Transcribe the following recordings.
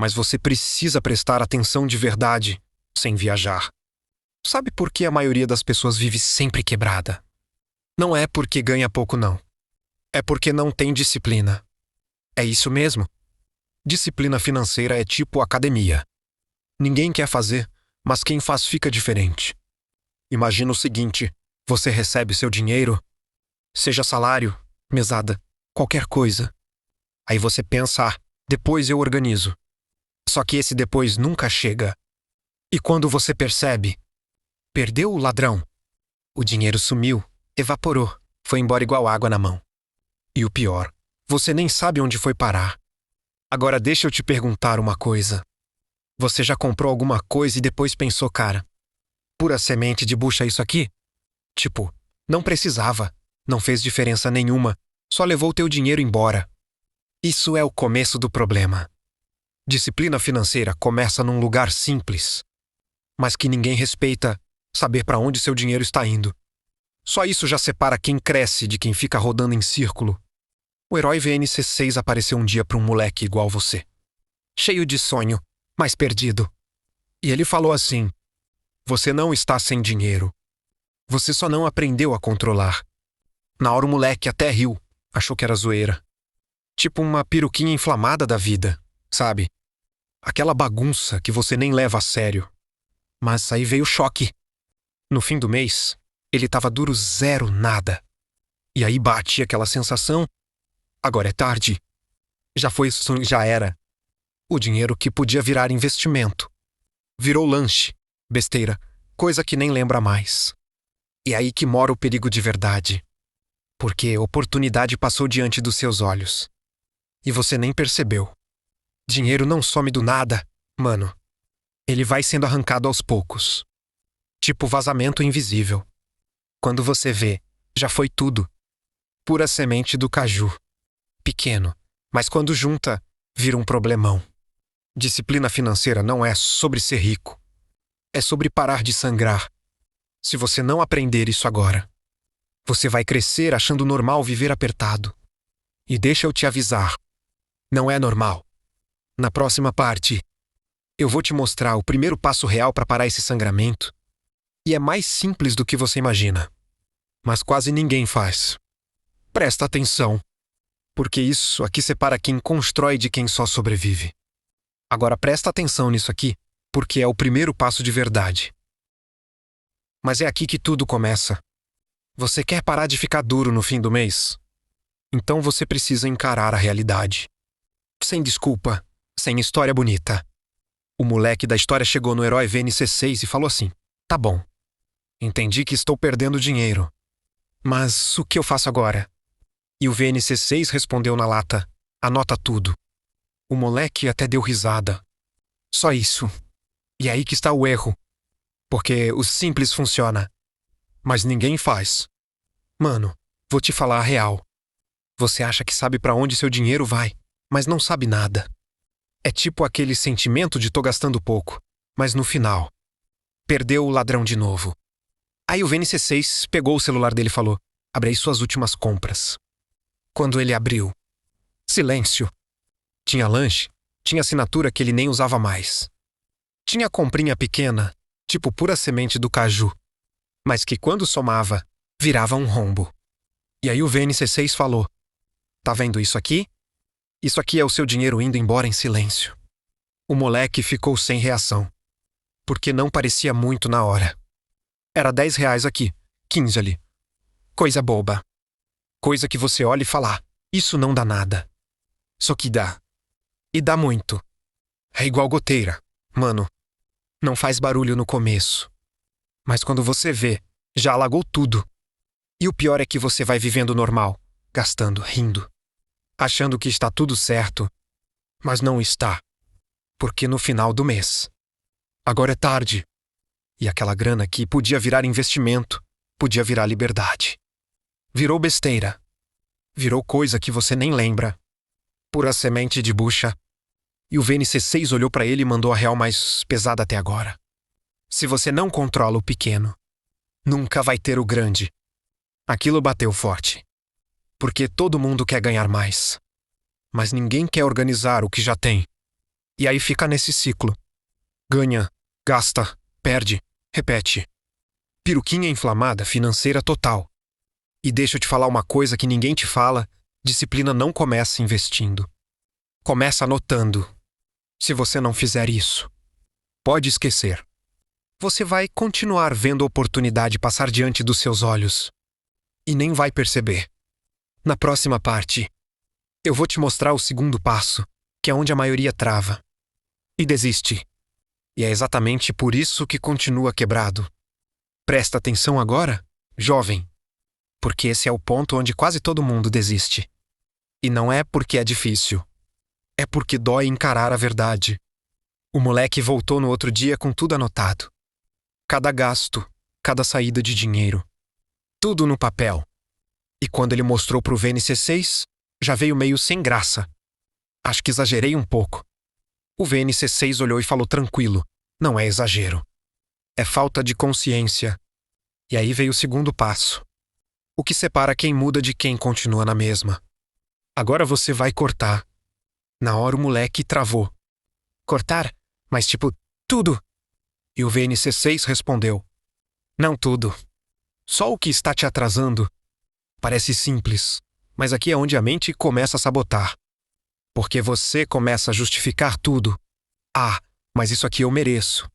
Mas você precisa prestar atenção de verdade, sem viajar. Sabe por que a maioria das pessoas vive sempre quebrada? Não é porque ganha pouco, não. É porque não tem disciplina. É isso mesmo. Disciplina financeira é tipo academia. Ninguém quer fazer, mas quem faz fica diferente. Imagina o seguinte: você recebe seu dinheiro, seja salário, mesada, qualquer coisa. Aí você pensa, depois eu organizo. Só que esse depois nunca chega. E quando você percebe, perdeu o ladrão. O dinheiro sumiu, evaporou, foi embora igual água na mão. E o pior, você nem sabe onde foi parar. Agora deixa eu te perguntar uma coisa. Você já comprou alguma coisa e depois pensou, cara, pura semente de bucha isso aqui? Tipo, não precisava, não fez diferença nenhuma, só levou teu dinheiro embora. Isso é o começo do problema. Disciplina financeira começa num lugar simples, mas que ninguém respeita, saber para onde seu dinheiro está indo. Só isso já separa quem cresce de quem fica rodando em círculo. O herói VNC6 apareceu um dia para um moleque igual você. Cheio de sonho, mas perdido. E ele falou assim: você não está sem dinheiro. Você só não aprendeu a controlar. Na hora o moleque até riu, achou que era zoeira. Tipo uma peruquinha inflamada da vida, sabe? Aquela bagunça que você nem leva a sério. Mas aí veio o choque. No fim do mês, ele tava duro zero nada. E aí bate aquela sensação: agora é tarde. Já foi, já era. O dinheiro que podia virar investimento virou lanche, besteira, coisa que nem lembra mais. E aí que mora o perigo de verdade. Porque oportunidade passou diante dos seus olhos. E você nem percebeu. Dinheiro não some do nada, mano. Ele vai sendo arrancado aos poucos. Tipo vazamento invisível. Quando você vê, já foi tudo. Pura semente do caju. Pequeno, mas quando junta, vira um problemão. Disciplina financeira não é sobre ser rico. É sobre parar de sangrar. Se você não aprender isso agora, você vai crescer achando normal viver apertado. E deixa eu te avisar, não é normal. Na próxima parte, eu vou te mostrar o primeiro passo real para parar esse sangramento. E é mais simples do que você imagina. Mas quase ninguém faz. Presta atenção. Porque isso aqui separa quem constrói de quem só sobrevive. Agora presta atenção nisso aqui, porque é o primeiro passo de verdade. Mas é aqui que tudo começa. Você quer parar de ficar duro no fim do mês? Então você precisa encarar a realidade. Sem desculpa, sem história bonita. O moleque da história chegou no herói VNC6 e falou assim: tá bom, entendi que estou perdendo dinheiro. Mas o que eu faço agora? E o VNC6 respondeu na lata: anota tudo. O moleque até deu risada. Só isso. E aí que está o erro. Porque o simples funciona. Mas ninguém faz. Mano, vou te falar a real. Você acha que sabe para onde seu dinheiro vai, mas não sabe nada. É tipo aquele sentimento de tô gastando pouco, mas no final, perdeu o ladrão de novo. Aí o VNC6 pegou o celular dele e falou: abre aí suas últimas compras. Quando ele abriu, silêncio. Tinha lanche, tinha assinatura que ele nem usava mais. Tinha comprinha pequena, tipo pura semente do caju, mas que quando somava, virava um rombo. E aí o VNC6 falou: tá vendo isso aqui? Isso aqui é o seu dinheiro indo embora em silêncio. O moleque ficou sem reação, porque não parecia muito na hora. Era R$ 10 aqui, 15 ali. Coisa boba. Coisa que você olha e fala: isso não dá nada. Só que dá. E dá muito. É igual goteira. Mano, não faz barulho no começo. Mas quando você vê, já alagou tudo. E o pior é que você vai vivendo normal, gastando, rindo, achando que está tudo certo. Mas não está. Porque no final do mês, agora é tarde. E aquela grana que podia virar investimento, podia virar liberdade. Virou besteira. Virou coisa que você nem lembra. Pura semente de bucha. E o VNC6 olhou pra ele e mandou a real mais pesada até agora. Se você não controla o pequeno, nunca vai ter o grande. Aquilo bateu forte. Porque todo mundo quer ganhar mais. Mas ninguém quer organizar o que já tem. E aí fica nesse ciclo. Ganha, gasta, perde, repete. Piruquinha inflamada financeira total. E deixa eu te falar uma coisa que ninguém te fala: disciplina não começa investindo. Começa anotando. Se você não fizer isso, pode esquecer. Você vai continuar vendo a oportunidade passar diante dos seus olhos. E nem vai perceber. Na próxima parte, eu vou te mostrar o segundo passo, que é onde a maioria trava. E desiste. E é exatamente por isso que continua quebrado. Presta atenção agora, jovem. Porque esse é o ponto onde quase todo mundo desiste. E não é porque é difícil. É porque dói encarar a verdade. O moleque voltou no outro dia com tudo anotado. Cada gasto, cada saída de dinheiro. Tudo no papel. E quando ele mostrou pro VNC6, já veio meio sem graça. Acho que exagerei um pouco. O VNC6 olhou e falou tranquilo. Não é exagero. É falta de consciência. E aí veio o segundo passo. O que separa quem muda de quem continua na mesma. Agora você vai cortar. Na hora o moleque travou. Cortar? Mas tipo, tudo. E o VNC6 respondeu. Não tudo. Só o que está te atrasando. Parece simples, mas aqui é onde a mente começa a sabotar. Porque você começa a justificar tudo. Ah, mas isso aqui eu mereço.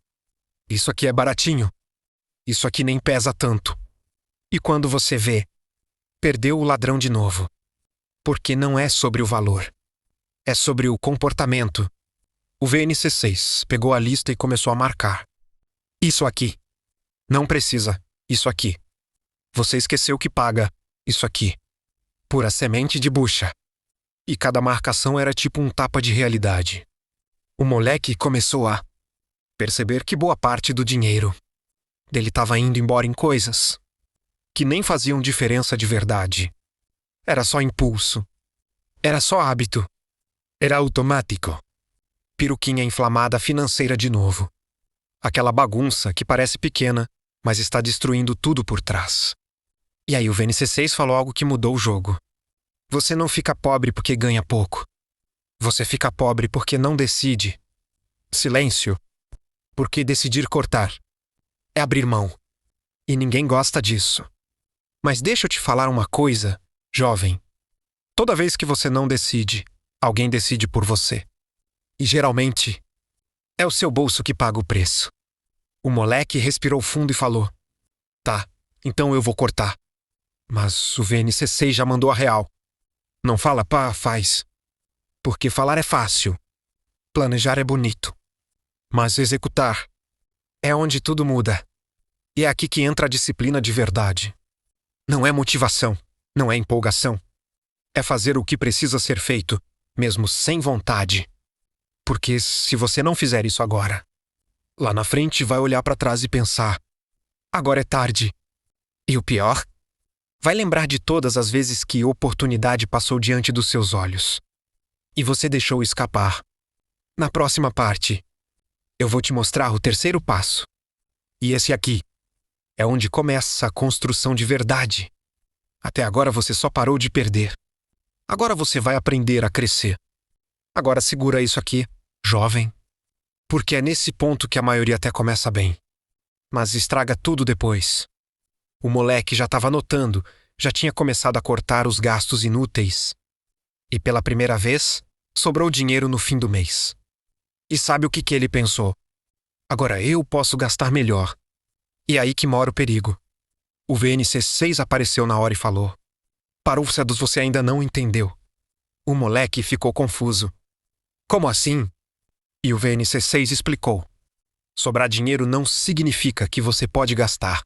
Isso aqui é baratinho. Isso aqui nem pesa tanto. E quando você vê, perdeu o ladrão de novo. Porque não é sobre o valor. É sobre o comportamento. O VNC6 pegou a lista e começou a marcar. Isso aqui. Não precisa. Isso aqui. Você esqueceu que paga. Isso aqui. Pura semente de bucha. E cada marcação era tipo um tapa de realidade. O moleque começou a perceber que boa parte do dinheiro dele estava indo embora em coisas que nem faziam diferença de verdade. Era só impulso. Era só hábito. Era automático. Piruquinha inflamada financeira de novo. Aquela bagunça que parece pequena, mas está destruindo tudo por trás. E aí o VNC6 falou algo que mudou o jogo. Você não fica pobre porque ganha pouco. Você fica pobre porque não decide. Silêncio. Porque decidir cortar é abrir mão. E ninguém gosta disso. Mas deixa eu te falar uma coisa, jovem. Toda vez que você não decide, alguém decide por você. E geralmente, é o seu bolso que paga o preço. O moleque respirou fundo e falou. Tá, então eu vou cortar. Mas o VNC6 já mandou a real. Não fala pá, faz. Porque falar é fácil. Planejar é bonito. Mas executar é onde tudo muda. E é aqui que entra a disciplina de verdade. Não é motivação, não é empolgação. É fazer o que precisa ser feito, mesmo sem vontade. Porque se você não fizer isso agora, lá na frente vai olhar para trás e pensar: agora é tarde. E o pior? Vai lembrar de todas as vezes que oportunidade passou diante dos seus olhos. E você deixou escapar. Na próxima parte, eu vou te mostrar o terceiro passo. E esse aqui é onde começa a construção de verdade. Até agora você só parou de perder. Agora você vai aprender a crescer. Agora segura isso aqui, jovem. Porque é nesse ponto que a maioria até começa bem. Mas estraga tudo depois. O moleque já estava anotando, já tinha começado a cortar os gastos inúteis. E pela primeira vez, sobrou dinheiro no fim do mês. E sabe o que ele pensou? Agora eu posso gastar melhor. E aí que mora o perigo. O VNC6 apareceu na hora e falou. Parúlcedos, você ainda não entendeu. O moleque ficou confuso. Como assim? E o VNC6 explicou. Sobrar dinheiro não significa que você pode gastar.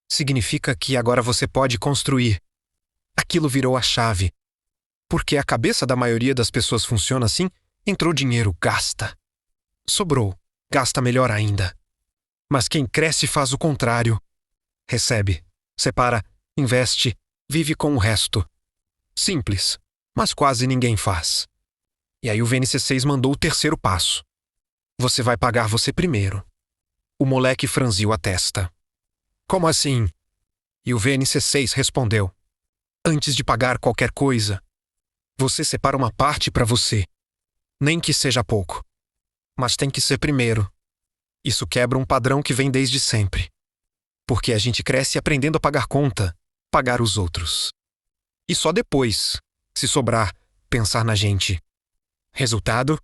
Significa que agora você pode construir. Aquilo virou a chave. Porque a cabeça da maioria das pessoas funciona assim: entrou dinheiro, gasta. Sobrou, gasta melhor ainda. Mas quem cresce faz o contrário. Recebe, separa, investe, vive com o resto. Simples, mas quase ninguém faz. E aí o VNC6 mandou o terceiro passo. Você vai pagar você primeiro. O moleque franziu a testa. Como assim? E o VNC6 respondeu. Antes de pagar qualquer coisa, você separa uma parte para você. Nem que seja pouco. Mas tem que ser primeiro. Isso quebra um padrão que vem desde sempre. Porque a gente cresce aprendendo a pagar conta, pagar os outros. E só depois, se sobrar, pensar na gente. Resultado?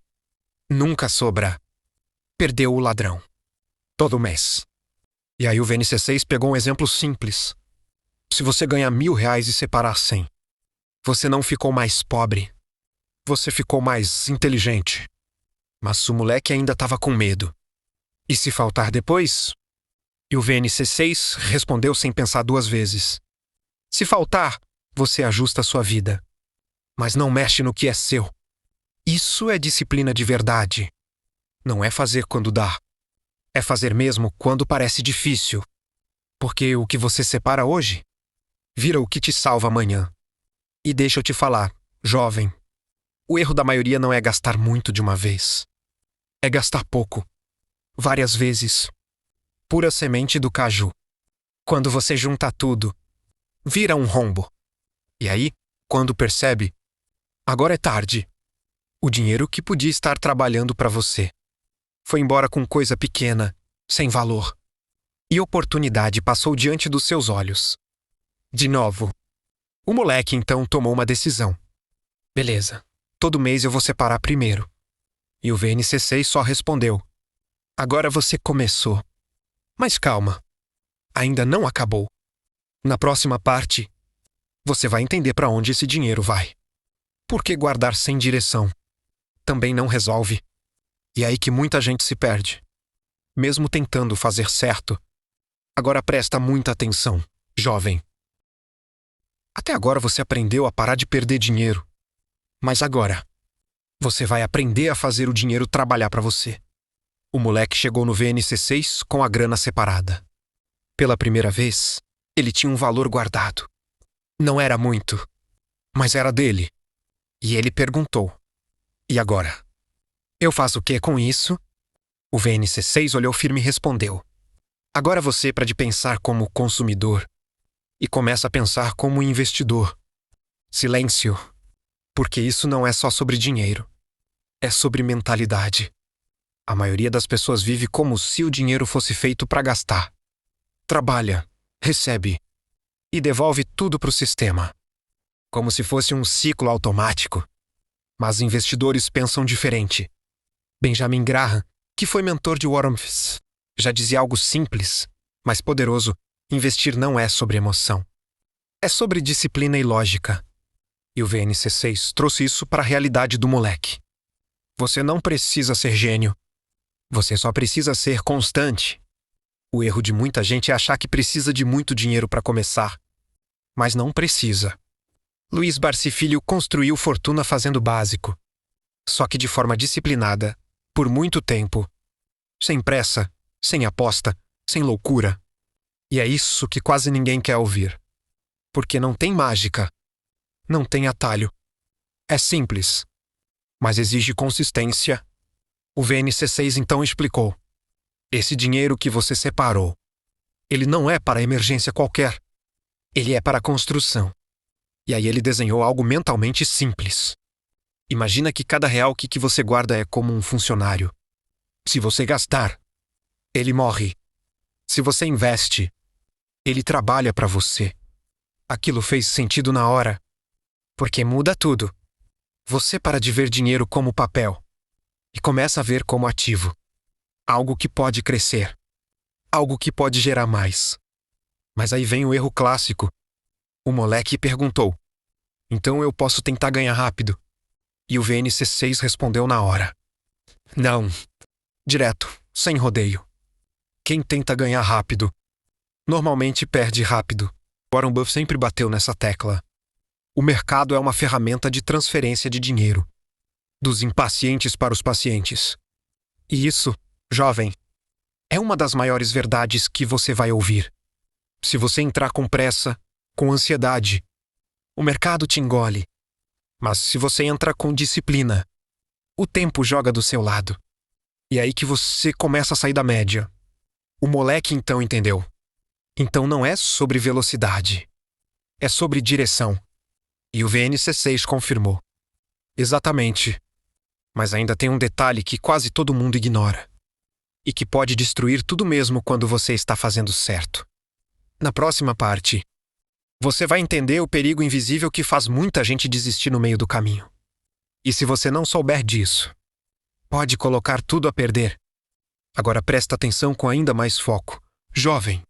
Nunca sobra. Perdeu o ladrão. Todo mês. E aí o VNC6 pegou um exemplo simples. Se você ganhar R$1.000 e separar 100, você não ficou mais pobre. Você ficou mais inteligente. Mas o moleque ainda estava com medo. E se faltar depois? E o VNC6 respondeu sem pensar duas vezes. Se faltar, você ajusta a sua vida. Mas não mexe no que é seu. Isso é disciplina de verdade. Não é fazer quando dá. É fazer mesmo quando parece difícil. Porque o que você separa hoje vira o que te salva amanhã. E deixa eu te falar, jovem, o erro da maioria não é gastar muito de uma vez. É gastar pouco. Várias vezes. Pura semente do caju. Quando você junta tudo, vira um rombo. E aí, quando percebe, agora é tarde. O dinheiro que podia estar trabalhando para você foi embora com coisa pequena, sem valor. E oportunidade passou diante dos seus olhos. De novo. O moleque então tomou uma decisão. Beleza, todo mês eu vou separar primeiro. E o VNC6 só respondeu. Agora você começou. Mas calma, ainda não acabou. Na próxima parte, você vai entender para onde esse dinheiro vai. Porque guardar sem direção também não resolve. E é aí que muita gente se perde. Mesmo tentando fazer certo. Agora presta muita atenção, jovem. Até agora você aprendeu a parar de perder dinheiro. Mas agora, você vai aprender a fazer o dinheiro trabalhar para você. O moleque chegou no VNC6 com a grana separada. Pela primeira vez, ele tinha um valor guardado. Não era muito, mas era dele. E ele perguntou. E agora? Eu faço o que com isso? O VNC6 olhou firme e respondeu. Agora você para de pensar como consumidor e começa a pensar como investidor. Silêncio. Porque isso não é só sobre dinheiro. É sobre mentalidade. A maioria das pessoas vive como se o dinheiro fosse feito para gastar. Trabalha, recebe e devolve tudo para o sistema. Como se fosse um ciclo automático. Mas investidores pensam diferente. Benjamin Graham, que foi mentor de Warren Buffett, já dizia algo simples, mas poderoso. Investir não é sobre emoção. É sobre disciplina e lógica. E o VNC6 trouxe isso para a realidade do moleque. Você não precisa ser gênio. Você só precisa ser constante. O erro de muita gente é achar que precisa de muito dinheiro para começar. Mas não precisa. Luiz Barsi Filho construiu fortuna fazendo básico. Só que de forma disciplinada, por muito tempo. Sem pressa, sem aposta, sem loucura. E é isso que quase ninguém quer ouvir. Porque não tem mágica. Não tem atalho. É simples. Mas exige consistência. O VNC6 então explicou. Esse dinheiro que você separou, ele não é para emergência qualquer. Ele é para construção. E aí ele desenhou algo mentalmente simples. Imagina que cada real que você guarda é como um funcionário. Se você gastar, ele morre. Se você investe, ele trabalha para você. Aquilo fez sentido na hora. Porque muda tudo. Você para de ver dinheiro como papel e começa a ver como ativo. Algo que pode crescer. Algo que pode gerar mais. Mas aí vem o erro clássico. O moleque perguntou. Então eu posso tentar ganhar rápido? E o VNC6 respondeu na hora. Não. Direto, sem rodeio. Quem tenta ganhar rápido, normalmente perde rápido. Warren Buffett sempre bateu nessa tecla. O mercado é uma ferramenta de transferência de dinheiro. Dos impacientes para os pacientes. E isso, jovem, é uma das maiores verdades que você vai ouvir. Se você entrar com pressa, com ansiedade, o mercado te engole. Mas se você entra com disciplina, o tempo joga do seu lado. E é aí que você começa a sair da média. O moleque então entendeu. Então não é sobre velocidade. É sobre direção. E o VNC6 confirmou. Exatamente. Mas ainda tem um detalhe que quase todo mundo ignora. E que pode destruir tudo mesmo quando você está fazendo certo. Na próxima parte, você vai entender o perigo invisível que faz muita gente desistir no meio do caminho. E se você não souber disso, pode colocar tudo a perder. Agora presta atenção com ainda mais foco. Jovem.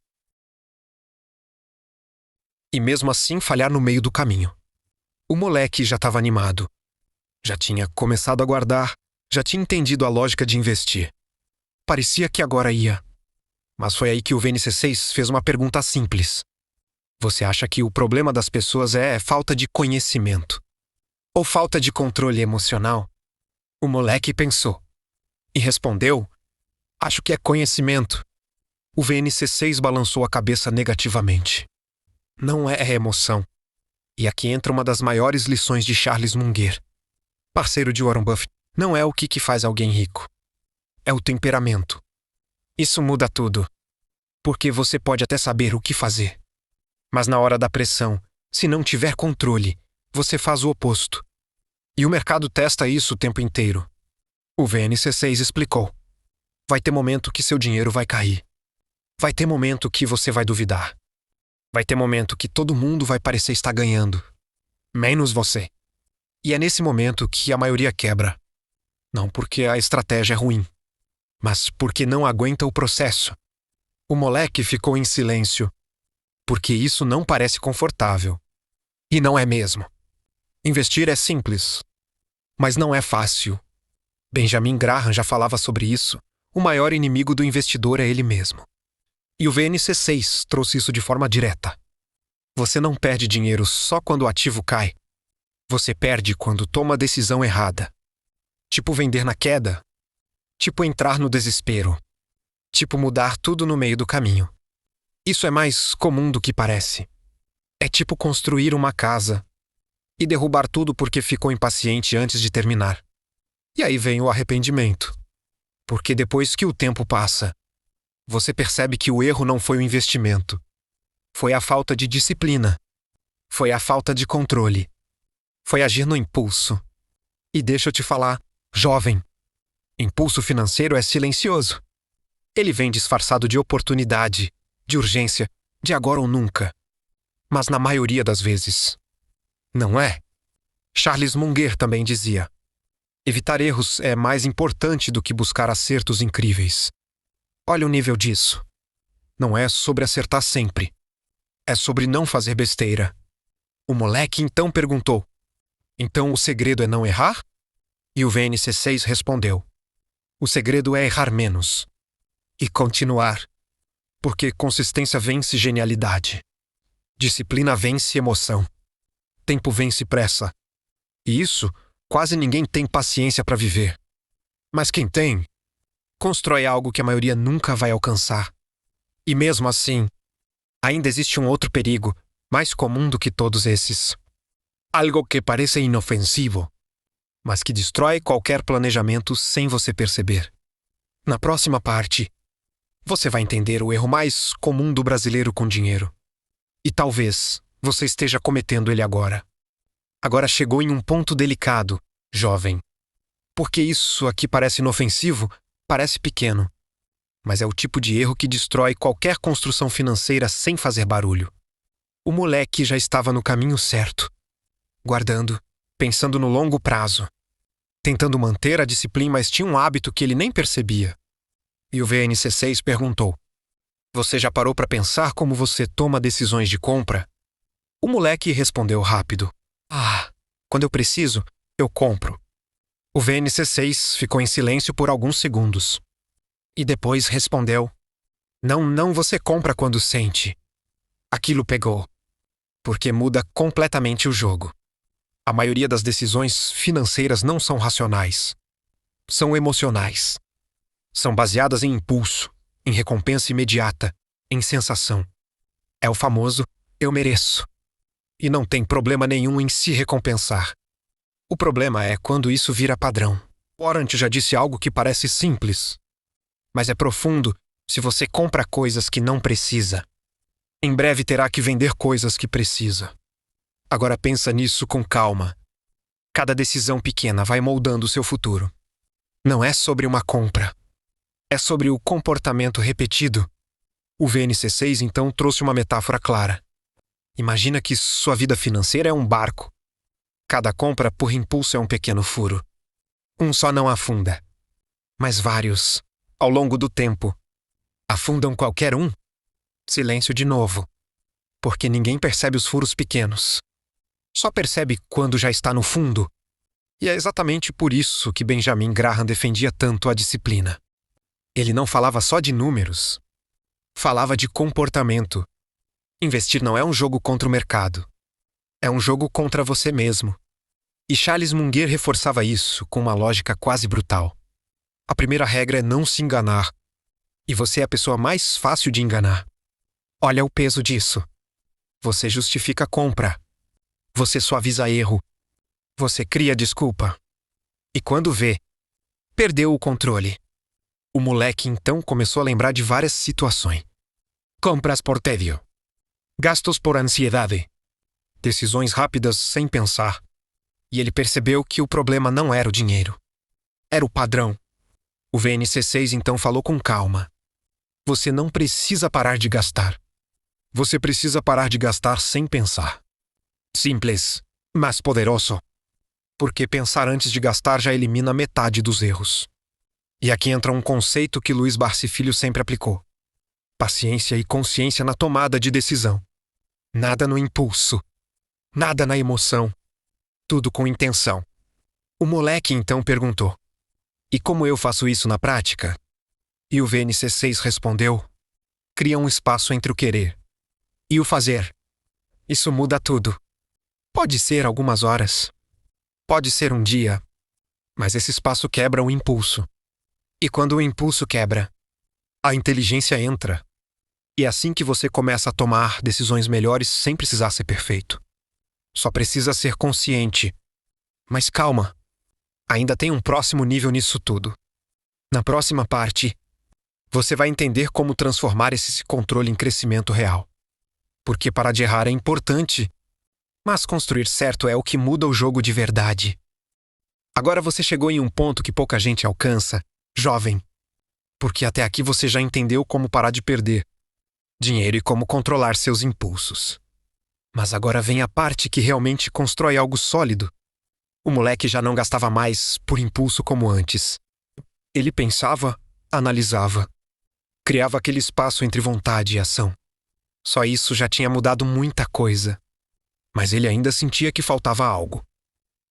E mesmo assim falhar no meio do caminho. O moleque já estava animado. Já tinha começado a guardar, já tinha entendido a lógica de investir. Parecia que agora ia. Mas foi aí que o VNC6 fez uma pergunta simples. Você acha que o problema das pessoas é falta de conhecimento? Ou falta de controle emocional? O moleque pensou. E respondeu, acho que é conhecimento. O VNC6 balançou a cabeça negativamente. Não é emoção. E aqui entra uma das maiores lições de Charles Munger. Parceiro de Warren Buffett, não é o que faz alguém rico. É o temperamento. Isso muda tudo. Porque você pode até saber o que fazer. Mas na hora da pressão, se não tiver controle, você faz o oposto. E o mercado testa isso o tempo inteiro. O VNC6 explicou. Vai ter momento que seu dinheiro vai cair. Vai ter momento que você vai duvidar. Vai ter momento que todo mundo vai parecer estar ganhando. Menos você. E é nesse momento que a maioria quebra. Não porque a estratégia é ruim, mas porque não aguenta o processo. O moleque ficou em silêncio. Porque isso não parece confortável. E não é mesmo. Investir é simples. Mas não é fácil. Benjamin Graham já falava sobre isso. O maior inimigo do investidor é ele mesmo. E o VNC6 trouxe isso de forma direta. Você não perde dinheiro só quando o ativo cai. Você perde quando toma a decisão errada. Tipo vender na queda. Tipo entrar no desespero. Tipo mudar tudo no meio do caminho. Isso é mais comum do que parece. É tipo construir uma casa e derrubar tudo porque ficou impaciente antes de terminar. E aí vem o arrependimento. Porque depois que o tempo passa, você percebe que o erro não foi o investimento. Foi a falta de disciplina. Foi a falta de controle. Foi agir no impulso. E deixa eu te falar, jovem, impulso financeiro é silencioso. Ele vem disfarçado de oportunidade, de urgência, de agora ou nunca. Mas na maioria das vezes, não é? Charles Munger também dizia: evitar erros é mais importante do que buscar acertos incríveis. Olha o nível disso. Não é sobre acertar sempre. É sobre não fazer besteira. O moleque então perguntou: então o segredo é não errar? E o VNC6 respondeu: o segredo é errar menos. E continuar. Porque consistência vence genialidade. Disciplina vence emoção. Tempo vence pressa. E isso, quase ninguém tem paciência para viver. Mas quem tem, constrói algo que a maioria nunca vai alcançar. E mesmo assim, ainda existe um outro perigo, mais comum do que todos esses. Algo que parece inofensivo, mas que destrói qualquer planejamento sem você perceber. Na próxima parte, você vai entender o erro mais comum do brasileiro com dinheiro. E talvez você esteja cometendo ele agora. Agora chegou em um ponto delicado, jovem. Porque isso aqui parece inofensivo, parece pequeno. Mas é o tipo de erro que destrói qualquer construção financeira sem fazer barulho. O moleque já estava no caminho certo. Guardando, pensando no longo prazo. Tentando manter a disciplina, mas tinha um hábito que ele nem percebia. E o VNC6 perguntou: você já parou para pensar como você toma decisões de compra? O moleque respondeu rápido: quando eu preciso, eu compro. O VNC6 ficou em silêncio por alguns segundos. E depois respondeu: não você compra quando sente. Aquilo pegou. Porque muda completamente o jogo. A maioria das decisões financeiras não são racionais. São emocionais. São baseadas em impulso, em recompensa imediata, em sensação. É o famoso eu mereço. E não tem problema nenhum em se recompensar. O problema é quando isso vira padrão. Warren já disse algo que parece simples, mas é profundo se você compra coisas que não precisa. Em breve terá que vender coisas que precisa. Agora pensa nisso com calma. Cada decisão pequena vai moldando o seu futuro. Não é sobre uma compra. É sobre o comportamento repetido. O VNC6 então trouxe uma metáfora clara. Imagina que sua vida financeira é um barco. Cada compra por impulso é um pequeno furo. Um só não afunda. Mas vários, ao longo do tempo, afundam qualquer um. Silêncio de novo. Porque ninguém percebe os furos pequenos. Só percebe quando já está no fundo. E é exatamente por isso que Benjamin Graham defendia tanto a disciplina. Ele não falava só de números. Falava de comportamento. Investir não é um jogo contra o mercado. É um jogo contra você mesmo. E Charles Munger reforçava isso com uma lógica quase brutal. A primeira regra é não se enganar. E você é a pessoa mais fácil de enganar. Olha o peso disso. Você justifica a compra. Você suaviza erro. Você cria desculpa. E quando vê, perdeu o controle. O moleque então começou a lembrar de várias situações. Compras por tédio. Gastos por ansiedade. Decisões rápidas sem pensar. E ele percebeu que o problema não era o dinheiro. Era o padrão. O VNC6 então falou com calma. Você não precisa parar de gastar. Você precisa parar de gastar sem pensar. Simples, mas poderoso. Porque pensar antes de gastar já elimina metade dos erros. E aqui entra um conceito que Luiz Barsi Filho sempre aplicou. Paciência e consciência na tomada de decisão. Nada no impulso. Nada na emoção. Tudo com intenção. O moleque então perguntou: e como eu faço isso na prática? E o VNC6 respondeu: cria um espaço entre o querer e o fazer. Isso muda tudo. Pode ser algumas horas. Pode ser um dia. Mas esse espaço quebra o impulso. E quando o impulso quebra, a inteligência entra. E é assim que você começa a tomar decisões melhores sem precisar ser perfeito. Só precisa ser consciente. Mas calma. Ainda tem um próximo nível nisso tudo. Na próxima parte, você vai entender como transformar esse controle em crescimento real. Porque parar de errar é importante, mas construir certo é o que muda o jogo de verdade. Agora você chegou em um ponto que pouca gente alcança, jovem. Porque até aqui você já entendeu como parar de perder dinheiro e como controlar seus impulsos. Mas agora vem a parte que realmente constrói algo sólido. O moleque já não gastava mais por impulso como antes. Ele pensava, analisava. Criava aquele espaço entre vontade e ação. Só isso já tinha mudado muita coisa. Mas ele ainda sentia que faltava algo.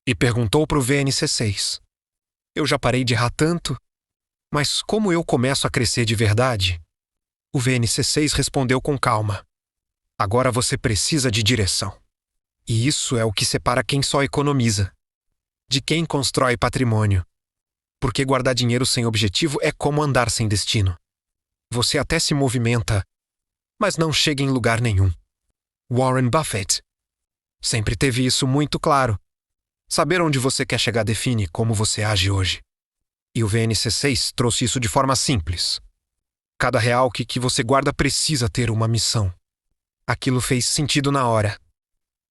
E perguntou para o VNC6. Eu já parei de errar tanto, mas como eu começo a crescer de verdade? O VNC6 respondeu com calma. Agora você precisa de direção. E isso é o que separa quem só economiza de quem constrói patrimônio. Porque guardar dinheiro sem objetivo é como andar sem destino. Você até se movimenta, mas não chega em lugar nenhum. Warren Buffett sempre teve isso muito claro. Saber onde você quer chegar define como você age hoje. E o VNC6 trouxe isso de forma simples. Cada real que você guarda precisa ter uma missão. Aquilo fez sentido na hora.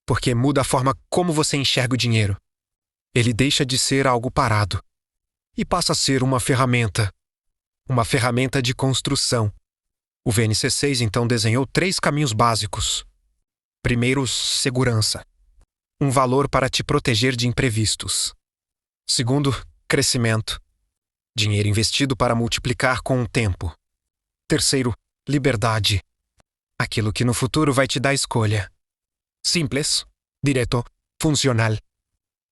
Porque muda a forma como você enxerga o dinheiro. Ele deixa de ser algo parado e passa a ser uma ferramenta. Uma ferramenta de construção. O VNC6 então desenhou 3 caminhos básicos. Primeiro, segurança. Um valor para te proteger de imprevistos. Segundo, crescimento. Dinheiro investido para multiplicar com o tempo. Terceiro, liberdade. Aquilo que no futuro vai te dar escolha. Simples, direto, funcional.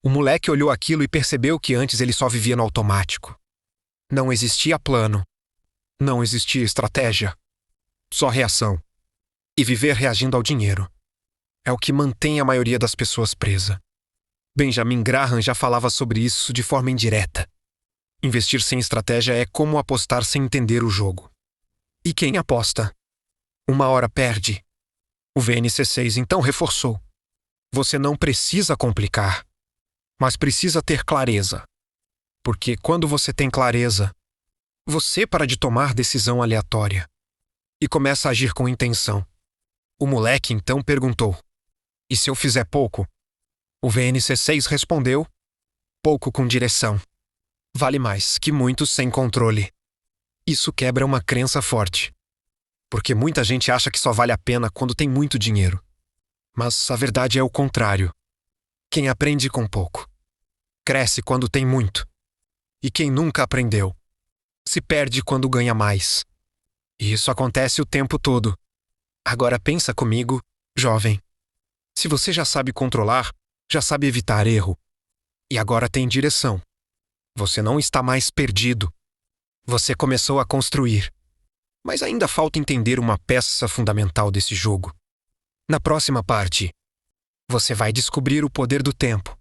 O moleque olhou aquilo e percebeu que antes ele só vivia no automático. Não existia plano. Não existia estratégia. Só reação. E viver reagindo ao dinheiro. É o que mantém a maioria das pessoas presa. Benjamin Graham já falava sobre isso de forma indireta. Investir sem estratégia é como apostar sem entender o jogo. E quem aposta? Uma hora perde. O VNC6 então reforçou. Você não precisa complicar, mas precisa ter clareza. Porque quando você tem clareza, você para de tomar decisão aleatória e começa a agir com intenção. O moleque então perguntou: e se eu fizer pouco? O VNC6 respondeu: pouco com direção. Vale mais que muitos sem controle. Isso quebra uma crença forte. Porque muita gente acha que só vale a pena quando tem muito dinheiro. Mas a verdade é o contrário. Quem aprende com pouco cresce quando tem muito. E quem nunca aprendeu se perde quando ganha mais. E isso acontece o tempo todo. Agora pensa comigo, jovem. Se você já sabe controlar, já sabe evitar erro, e agora tem direção, você não está mais perdido. Você começou a construir. Mas ainda falta entender uma peça fundamental desse jogo. Na próxima parte, você vai descobrir o poder do tempo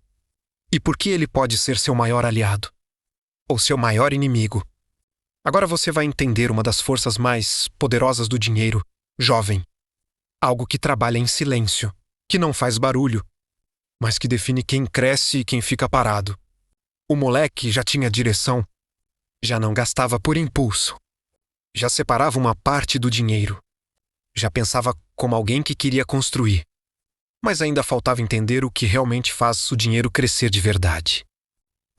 e por que ele pode ser seu maior aliado ou seu maior inimigo. Agora você vai entender uma das forças mais poderosas do dinheiro, jovem. Algo que trabalha em silêncio, que não faz barulho, mas que define quem cresce e quem fica parado. O moleque já tinha direção, já não gastava por impulso, já separava uma parte do dinheiro, já pensava como alguém que queria construir. Mas ainda faltava entender o que realmente faz o dinheiro crescer de verdade.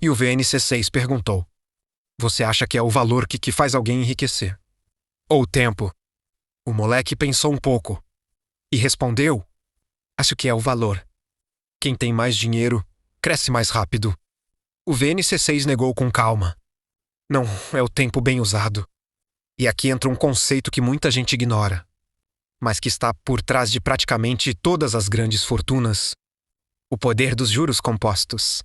E o VNC6 perguntou: você acha que é o valor que faz alguém enriquecer? Ou o tempo? O moleque pensou um pouco e respondeu: acho que é o valor. Quem tem mais dinheiro cresce mais rápido. O VNC6 negou com calma: não, é o tempo bem usado. E aqui entra um conceito que muita gente ignora, mas que está por trás de praticamente todas as grandes fortunas: o poder dos juros compostos.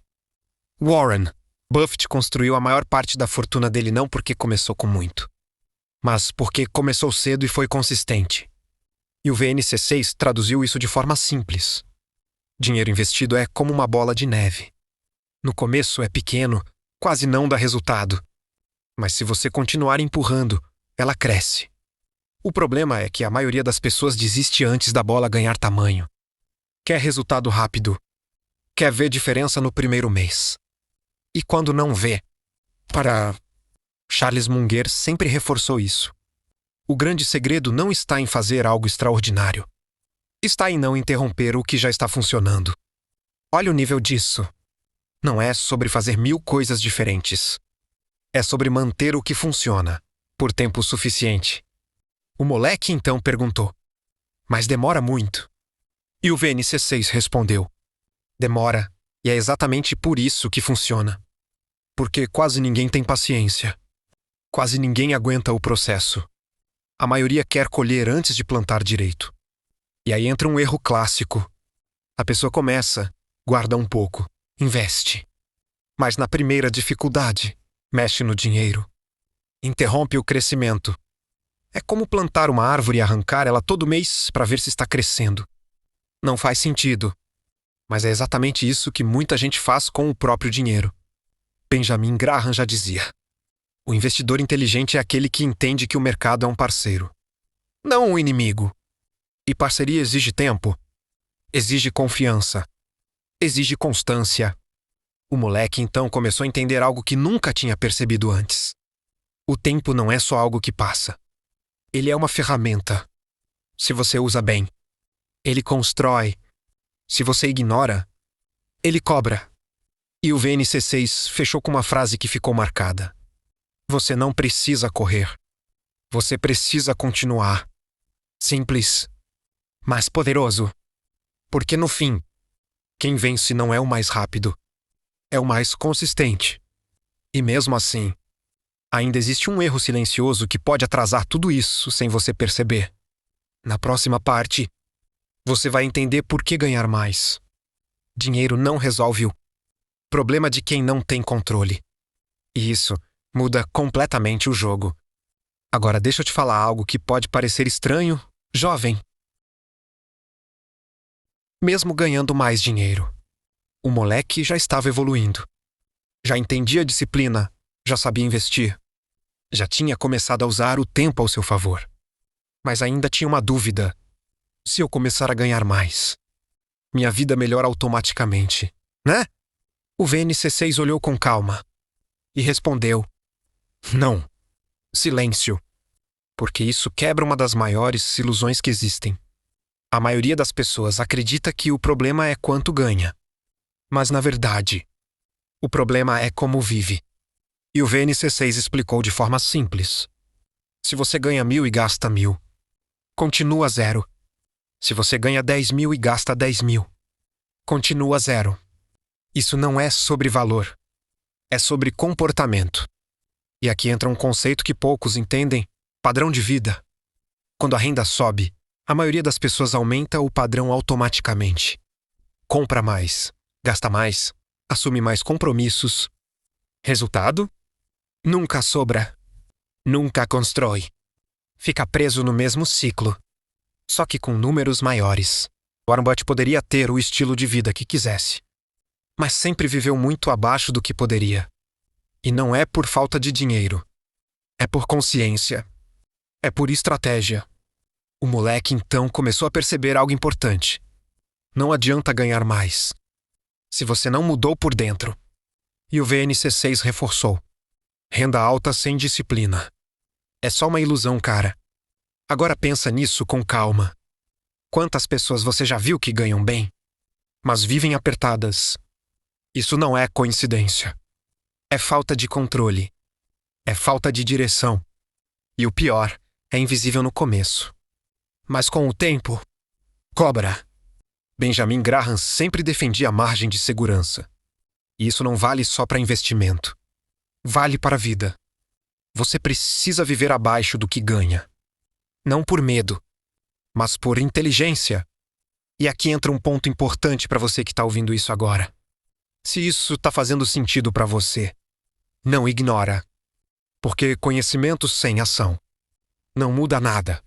Warren Buffett construiu a maior parte da fortuna dele não porque começou com muito, mas porque começou cedo e foi consistente. E o VNC6 traduziu isso de forma simples. Dinheiro investido é como uma bola de neve. No começo é pequeno, quase não dá resultado. Mas se você continuar empurrando, ela cresce. O problema é que a maioria das pessoas desiste antes da bola ganhar tamanho. Quer resultado rápido. Quer ver diferença no primeiro mês. E quando não vê, para Charles Munger sempre reforçou isso. O grande segredo não está em fazer algo extraordinário. Está em não interromper o que já está funcionando. Olha o nível disso. Não é sobre fazer 1000 coisas diferentes. É sobre manter o que funciona, por tempo suficiente. O moleque então perguntou: mas demora muito? E o VNC6 respondeu: demora, e é exatamente por isso que funciona. Porque quase ninguém tem paciência. Quase ninguém aguenta o processo. A maioria quer colher antes de plantar direito. E aí entra um erro clássico. A pessoa começa, guarda um pouco, investe. Mas na primeira dificuldade, mexe no dinheiro. Interrompe o crescimento. É como plantar uma árvore e arrancar ela todo mês para ver se está crescendo. Não faz sentido. Mas é exatamente isso que muita gente faz com o próprio dinheiro. Benjamin Graham já dizia: o investidor inteligente é aquele que entende que o mercado é um parceiro, não um inimigo. E parceria exige tempo, exige confiança, exige constância. O moleque então começou a entender algo que nunca tinha percebido antes. O tempo não é só algo que passa. Ele é uma ferramenta. Se você usa bem, ele constrói. Se você ignora, ele cobra. E o VNC6 fechou com uma frase que ficou marcada: você não precisa correr. Você precisa continuar. Simples, mas poderoso. Porque no fim, quem vence não é o mais rápido, é o mais consistente. E mesmo assim, ainda existe um erro silencioso que pode atrasar tudo isso sem você perceber. Na próxima parte, você vai entender por que ganhar mais. Dinheiro não resolve o problema de quem não tem controle. E isso muda completamente o jogo. Agora deixa eu te falar algo que pode parecer estranho, jovem. Mesmo ganhando mais dinheiro, o moleque já estava evoluindo. Já entendia a disciplina, já sabia investir. Já tinha começado a usar o tempo ao seu favor. Mas ainda tinha uma dúvida. Se eu começar a ganhar mais, minha vida melhora automaticamente, né? O VNC6 olhou com calma e respondeu: não. Silêncio. Porque isso quebra uma das maiores ilusões que existem. A maioria das pessoas acredita que o problema é quanto ganha. Mas, na verdade, O problema é como vive. E o VNC6 explicou de forma simples. Se você ganha 1.000 e gasta 1.000, continua zero. Se você ganha 10.000 e gasta 10.000, continua zero. Isso não é sobre valor. É sobre comportamento. E aqui entra um conceito que poucos entendem: padrão de vida. Quando a renda sobe, a maioria das pessoas aumenta o padrão automaticamente. Compra mais, gasta mais, assume mais compromissos. Resultado? Nunca sobra. Nunca constrói. Fica preso no mesmo ciclo. Só que com números maiores. Warren Buffett poderia ter o estilo de vida que quisesse, mas sempre viveu muito abaixo do que poderia. E não é por falta de dinheiro. É por consciência. É por estratégia. O moleque então começou a perceber algo importante. Não adianta ganhar mais se você não mudou por dentro. E o VNC6 reforçou. Renda alta sem disciplina. É só uma ilusão, cara. Agora pensa nisso com calma. Quantas pessoas você já viu que ganham bem, mas vivem apertadas? Isso não é coincidência. É falta de controle. É falta de direção. E o pior, é invisível no começo. Mas com o tempo, cobra. Benjamin Graham sempre defendia a margem de segurança. E isso não vale só para investimento. Vale para a vida. Você precisa viver abaixo do que ganha. Não por medo, mas por inteligência. E aqui entra um ponto importante para você que está ouvindo isso agora. Se isso está fazendo sentido para você, não ignora. Porque conhecimento sem ação não muda nada.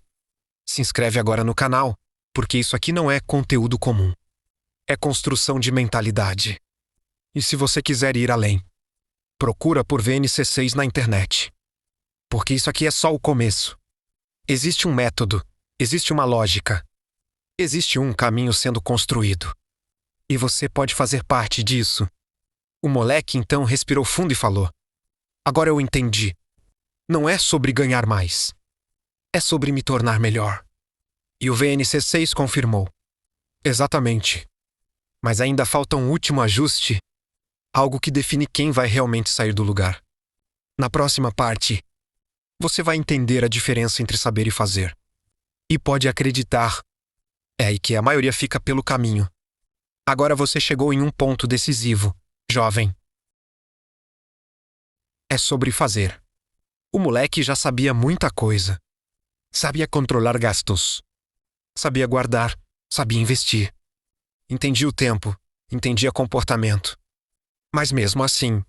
Se inscreve agora no canal, porque isso aqui não é conteúdo comum. É construção de mentalidade. E se você quiser ir além, procura por VNC6 na internet. Porque isso aqui é só o começo. Existe um método, existe uma lógica. Existe um caminho sendo construído. E você pode fazer parte disso. O moleque então respirou fundo e falou: agora eu entendi. Não é sobre ganhar mais. É sobre me tornar melhor. E o VNC6 confirmou. Exatamente. Mas ainda falta um último ajuste. Algo que define quem vai realmente sair do lugar. Na próxima parte, você vai entender a diferença entre saber e fazer. E pode acreditar. É aí que a maioria fica pelo caminho. Agora você chegou em um ponto decisivo, jovem. É sobre fazer. O moleque já sabia muita coisa. Sabia controlar gastos. Sabia guardar, sabia investir. Entendia o tempo, entendia comportamento. Mas mesmo assim,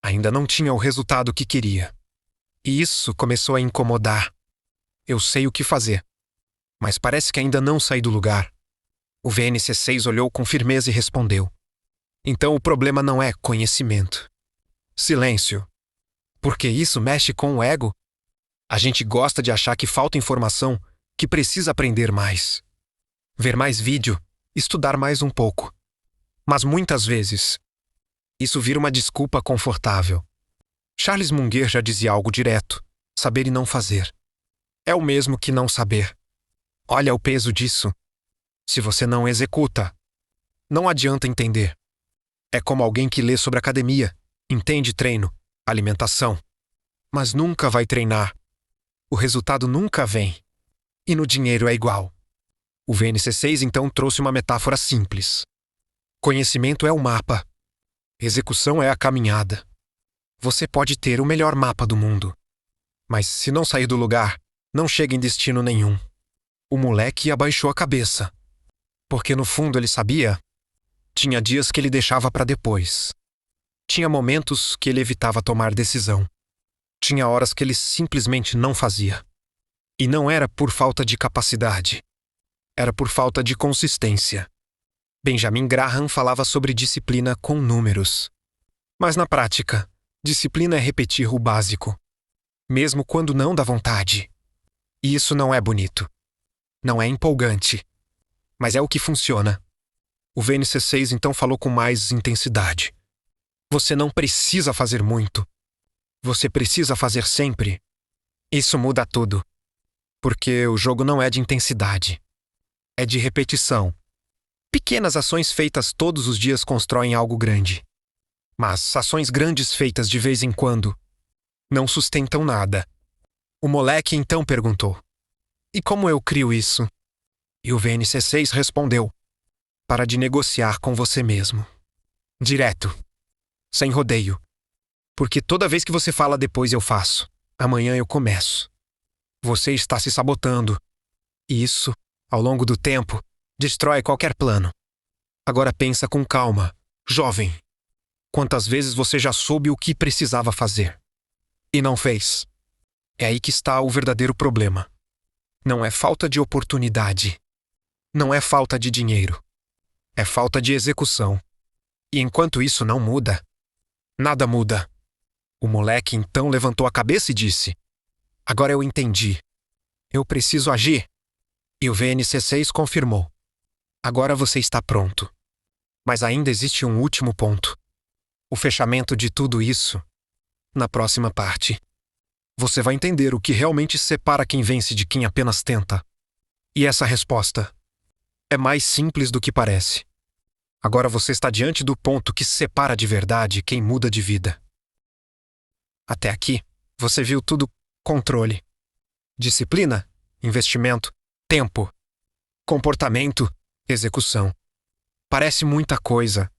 ainda não tinha o resultado que queria. E isso começou a incomodar. Eu sei o que fazer, mas parece que ainda não saí do lugar. O VNC6 olhou com firmeza e respondeu: então o problema não é conhecimento. Silêncio. Porque isso mexe com o ego. A gente gosta de achar que falta informação, que precisa aprender mais. Ver mais vídeo, estudar mais um pouco. Mas muitas vezes, isso vira uma desculpa confortável. Charles Munger já dizia algo direto: saber e não fazer. É o mesmo que não saber. Olha o peso disso. Se você não executa, não adianta entender. É como alguém que lê sobre academia, entende treino, alimentação, mas nunca vai treinar. O resultado nunca vem. E no dinheiro é igual. O VNC6 então trouxe uma metáfora simples. Conhecimento é o mapa. Execução é a caminhada. Você pode ter o melhor mapa do mundo, mas se não sair do lugar, não chega em destino nenhum. O moleque abaixou a cabeça, porque no fundo ele sabia. Tinha dias que ele deixava para depois. Tinha momentos que ele evitava tomar decisão. Tinha horas que ele simplesmente não fazia. E não era por falta de capacidade. Era por falta de consistência. Benjamin Graham falava sobre disciplina com números. Mas na prática, disciplina é repetir o básico, mesmo quando não dá vontade. E isso não é bonito. Não é empolgante. Mas é o que funciona. O VNC6 então falou com mais intensidade. Você não precisa fazer muito. Você precisa fazer sempre. Isso muda tudo. Porque o jogo não é de intensidade. É de repetição. Pequenas ações feitas todos os dias constroem algo grande. Mas ações grandes feitas de vez em quando não sustentam nada. O moleque então perguntou: E como eu crio isso? E o VNC6 respondeu: Para de negociar com você mesmo. Direto. Sem rodeio. Porque toda vez que você fala depois eu faço, amanhã eu começo. Você está se sabotando. E isso, ao longo do tempo, destrói qualquer plano. Agora pensa com calma, jovem. Quantas vezes você já soube o que precisava fazer e não fez? É aí que está o verdadeiro problema. Não é falta de oportunidade. Não é falta de dinheiro. É falta de execução. E enquanto isso não muda, nada muda. O moleque então levantou a cabeça e disse: Agora eu entendi. Eu preciso agir. E o VNC6 confirmou: Agora você está pronto. Mas ainda existe um último ponto. O fechamento de tudo isso, na próxima parte. Você vai entender o que realmente separa quem vence de quem apenas tenta. E essa resposta é mais simples do que parece. Agora você está diante do ponto que separa de verdade quem muda de vida. Até aqui, você viu tudo: controle, disciplina, investimento, tempo, comportamento, execução. Parece muita coisa,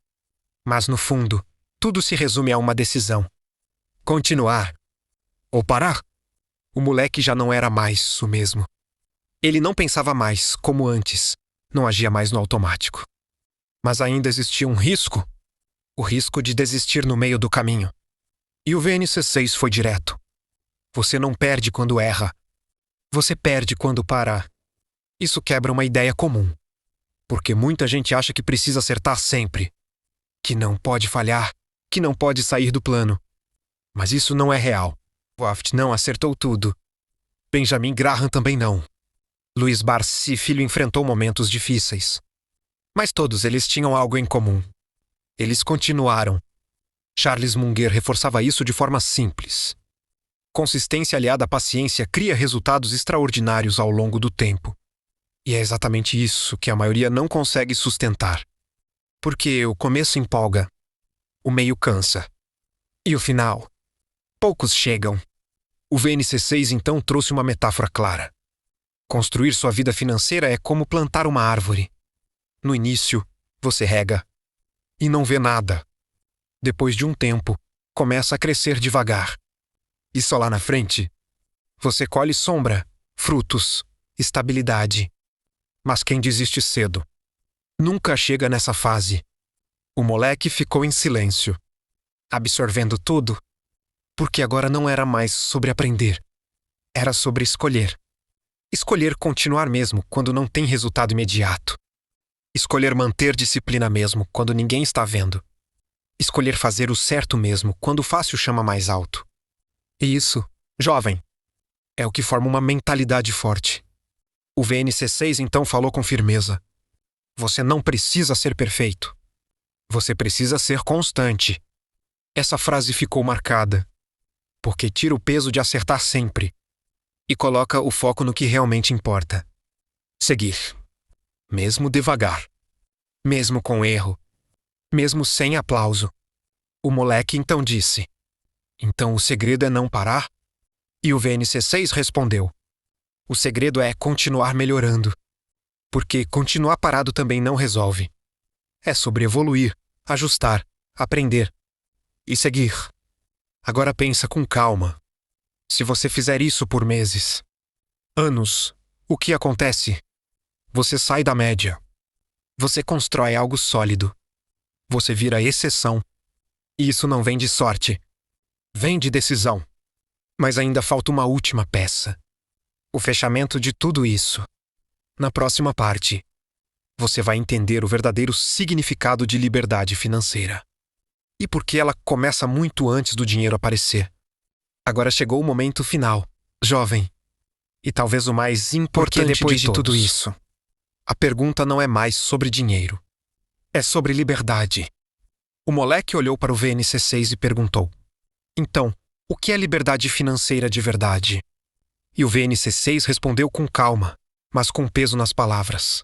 mas no fundo, tudo se resume a uma decisão: continuar ou parar. O moleque já não era mais o mesmo. Ele não pensava mais como antes, não agia mais no automático. Mas ainda existia um risco: o risco de desistir no meio do caminho. E o VNC6 foi direto. Você não perde quando erra. Você perde quando para. Isso quebra uma ideia comum. Porque muita gente acha que precisa acertar sempre, que não pode falhar, que não pode sair do plano. Mas isso não é real. Waft não acertou tudo. Benjamin Graham também não. Louis Barsi filho enfrentou momentos difíceis. Mas todos eles tinham algo em comum. Eles continuaram. Charles Munger reforçava isso de forma simples. Consistência aliada à paciência cria resultados extraordinários ao longo do tempo. E é exatamente isso que a maioria não consegue sustentar. Porque o começo empolga, o meio cansa. E o final? Poucos chegam. O VNC6 então trouxe uma metáfora clara. Construir sua vida financeira é como plantar uma árvore. No início, você rega e não vê nada. Depois de um tempo, começa a crescer devagar. E só lá na frente, você colhe sombra, frutos, estabilidade. Mas quem desiste cedo nunca chega nessa fase. O moleque ficou em silêncio, absorvendo tudo, porque agora não era mais sobre aprender. Era sobre escolher. Escolher continuar mesmo quando não tem resultado imediato. Escolher manter disciplina mesmo quando ninguém está vendo. Escolher fazer o certo mesmo quando o fácil chama mais alto. E isso, jovem, é o que forma uma mentalidade forte. O VNC6 então falou com firmeza: Você não precisa ser perfeito. Você precisa ser constante. Essa frase ficou marcada, porque tira o peso de acertar sempre e coloca o foco no que realmente importa. Seguir. Mesmo devagar. Mesmo com erro. Mesmo sem aplauso. O moleque então disse: Então o segredo é não parar? E o VNC6 respondeu: O segredo é continuar melhorando. Porque continuar parado também não resolve. É sobre evoluir, ajustar, aprender e seguir. Agora pensa com calma. Se você fizer isso por meses, anos, o que acontece? Você sai da média. Você constrói algo sólido. Você vira exceção. E isso não vem de sorte. Vem de decisão. Mas ainda falta uma última peça. O fechamento de tudo isso. Na próxima parte, você vai entender o verdadeiro significado de liberdade financeira. E por que ela começa muito antes do dinheiro aparecer. Agora chegou o momento final, jovem. E talvez o mais importante depois de tudo isso. A pergunta não é mais sobre dinheiro. É sobre liberdade. O moleque olhou para o VNC6 e perguntou: Então, o que é liberdade financeira de verdade? E o VNC6 respondeu com calma, mas com peso nas palavras: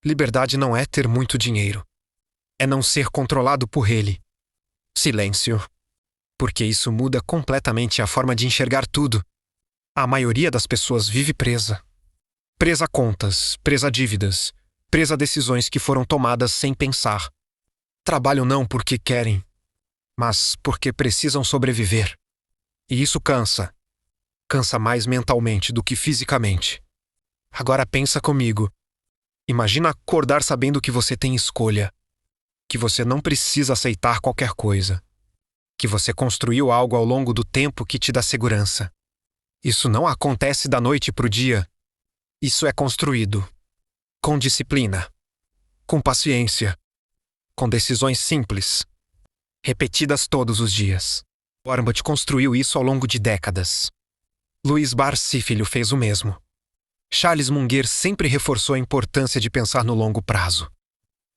Liberdade não é ter muito dinheiro. É não ser controlado por ele. Silêncio. Porque isso muda completamente a forma de enxergar tudo. A maioria das pessoas vive presa. Presa a contas, presa a dívidas, presa a decisões que foram tomadas sem pensar. Trabalham não porque querem, mas porque precisam sobreviver. E isso cansa. Cansa mais mentalmente do que fisicamente. Agora pensa comigo. Imagina acordar sabendo que você tem escolha. Que você não precisa aceitar qualquer coisa. Que você construiu algo ao longo do tempo que te dá segurança. Isso não acontece da noite para o dia. Isso é construído. Com disciplina. Com paciência. Com decisões simples. Repetidas todos os dias. Warmbutt construiu isso ao longo de décadas. Louis Barsi Filho fez o mesmo. Charles Munger sempre reforçou a importância de pensar no longo prazo.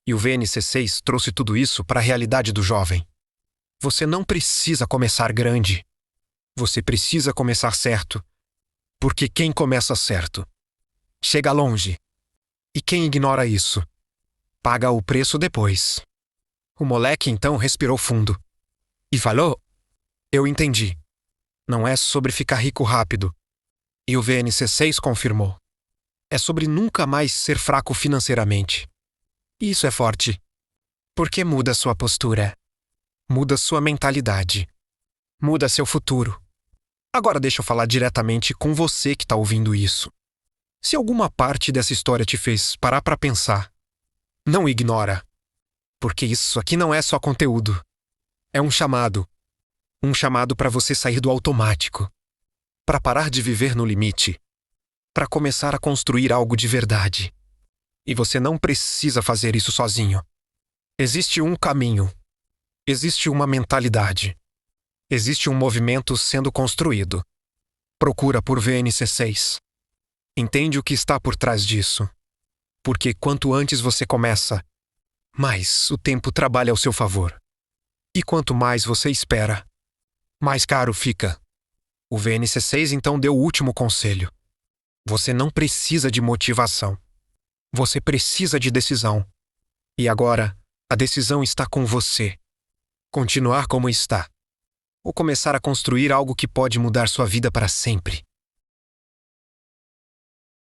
E o VNC6 trouxe tudo isso para a realidade do jovem. Você não precisa começar grande. Você precisa começar certo. Porque quem começa certo chega longe. E quem ignora isso paga o preço depois. O moleque então respirou fundo e falou: eu entendi. Não é sobre ficar rico rápido. E o VNC6 confirmou. É sobre nunca mais ser fraco financeiramente. E isso é forte. Porque muda sua postura. Muda sua mentalidade. Muda seu futuro. Agora deixa eu falar diretamente com você que está ouvindo isso. Se alguma parte dessa história te fez parar para pensar, não ignora. Porque isso aqui não é só conteúdo. É um chamado. Um chamado para você sair do automático. Para parar de viver no limite. Para começar a construir algo de verdade. E você não precisa fazer isso sozinho. Existe um caminho. Existe uma mentalidade. Existe um movimento sendo construído. Procura por VNC6. Entende o que está por trás disso. Porque quanto antes você começa, mais o tempo trabalha ao seu favor. E quanto mais você espera, mais caro fica. O VNC6 então deu o último conselho. Você não precisa de motivação. Você precisa de decisão. E agora, a decisão está com você. Continuar como está. Ou começar a construir algo que pode mudar sua vida para sempre.